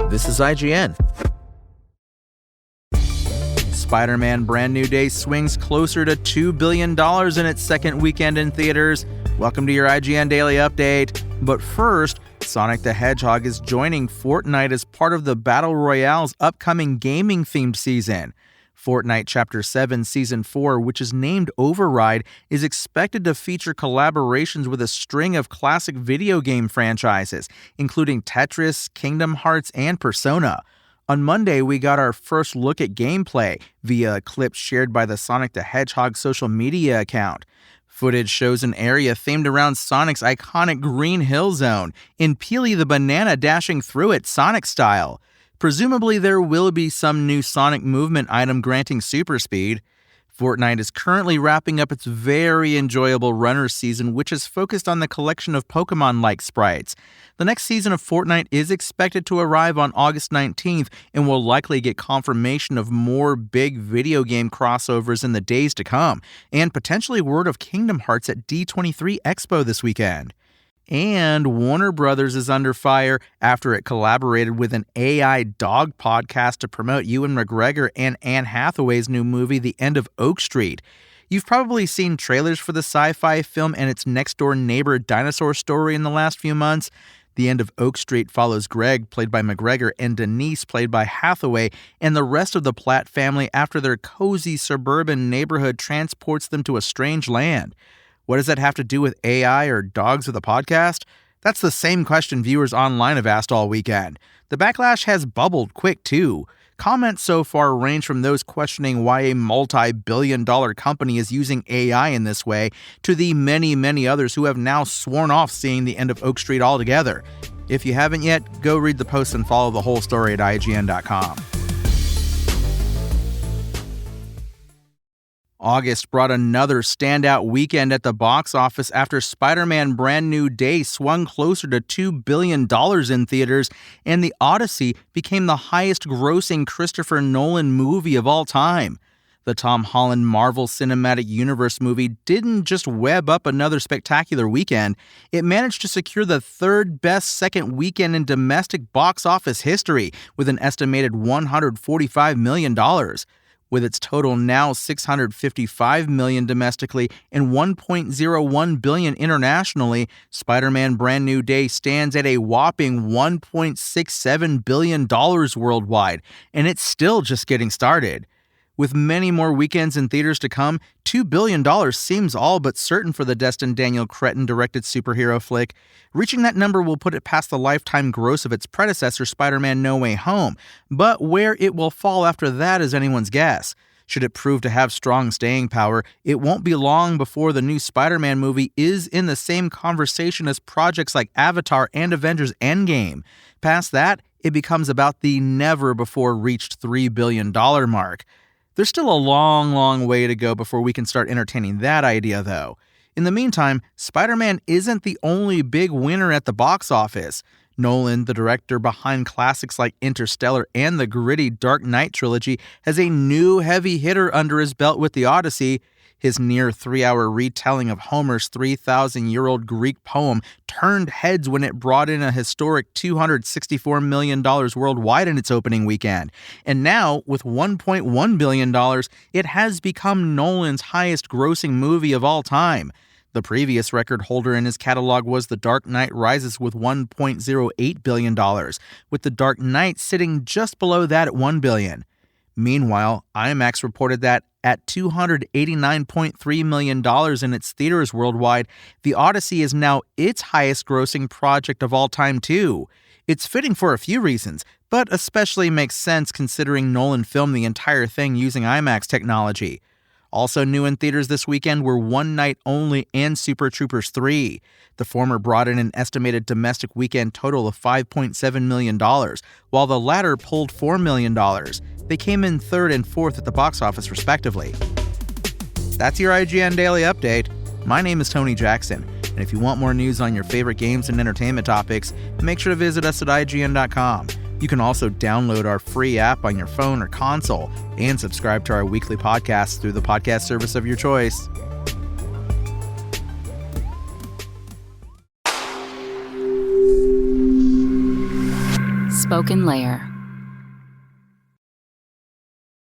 This is IGN. Spider-Man Brand New Day swings closer to $2 billion in its second weekend in theaters. Welcome to your IGN Daily Update. But first, Sonic the Hedgehog is joining Fortnite as part of the Battle Royale's upcoming gaming-themed season. Fortnite Chapter 7 Season 4, which is named Override, is expected to feature collaborations with a string of classic video game franchises, including Tetris, Kingdom Hearts, and Persona. On Monday, we got our first look at gameplay via a clip shared by the Sonic the Hedgehog social media account. Footage shows an area themed around Sonic's iconic Green Hill Zone, in Peely the Banana dashing through it Sonic style. Presumably, there will be some new Sonic movement item granting super speed. Fortnite is currently wrapping up its very enjoyable runner season, which is focused on the collection of Pokemon-like sprites. The next season of Fortnite is expected to arrive on August 19th and will likely get confirmation of more big video game crossovers in the days to come, and potentially word of Kingdom Hearts at D23 Expo this weekend. And Warner Brothers is under fire after it collaborated with an AI dog podcast to promote Ewan McGregor and Anne Hathaway's new movie, The End of Oak Street. You've probably seen trailers for the sci-fi film and its next-door neighbor dinosaur story in the last few months. The End of Oak Street follows Greg, played by McGregor, and Denise, played by Hathaway, and the rest of the Platt family after their cozy suburban neighborhood transports them to a strange land. What does that have to do with AI or dogs with a podcast? That's the same question viewers online have asked all weekend. The backlash has bubbled quick, too. Comments so far range from those questioning why a multi-billion-dollar company is using AI in this way to the many, many others who have now sworn off seeing The End of Oak Street altogether. If you haven't yet, go read the post and follow the whole story at IGN.com. August brought another standout weekend at the box office after Spider-Man Brand New Day swung closer to $2 billion in theaters, and The Odyssey became the highest-grossing Christopher Nolan movie of all time. The Tom Holland Marvel Cinematic Universe movie didn't just web up another spectacular weekend, it managed to secure the third-best second weekend in domestic box office history, with an estimated $145 million. With its total now $655 million domestically and $1.01 billion internationally, Spider-Man Brand New Day stands at a whopping $1.67 billion worldwide, and it's still just getting started. With many more weekends in theaters to come, $2 billion seems all but certain for the Destin Daniel Cretton-directed superhero flick. Reaching that number will put it past the lifetime gross of its predecessor, Spider-Man No Way Home, but where it will fall after that is anyone's guess. Should it prove to have strong staying power, it won't be long before the new Spider-Man movie is in the same conversation as projects like Avatar and Avengers Endgame. Past that, it becomes about the never-before-reached $3 billion mark. There's still a long, long way to go before we can start entertaining that idea, though. In the meantime, Spider-Man isn't the only big winner at the box office. Nolan, the director behind classics like Interstellar and the gritty Dark Knight trilogy, has a new heavy hitter under his belt with The Odyssey. His near 3-hour retelling of Homer's 3,000-year-old Greek poem turned heads when it brought in a historic $264 million worldwide in its opening weekend. And now, with $1.1 billion, it has become Nolan's highest-grossing movie of all time. The previous record holder in his catalog was The Dark Knight Rises with $1.08 billion, with The Dark Knight sitting just below that at $1 billion. Meanwhile, IMAX reported that at $289.3 million in its theaters worldwide, The Odyssey is now its highest-grossing project of all time, too. It's fitting for a few reasons, but especially makes sense considering Nolan filmed the entire thing using IMAX technology. Also new in theaters this weekend were One Night Only and Super Troopers 3. The former brought in an estimated domestic weekend total of $5.7 million, while the latter pulled $4 million. They came in third and fourth at the box office, respectively. That's your IGN Daily Update. My name is Tony Jackson, and if you want more news on your favorite games and entertainment topics, make sure to visit us at IGN.com. You can also download our free app on your phone or console and subscribe to our weekly podcasts through the podcast service of your choice. unspoken layer.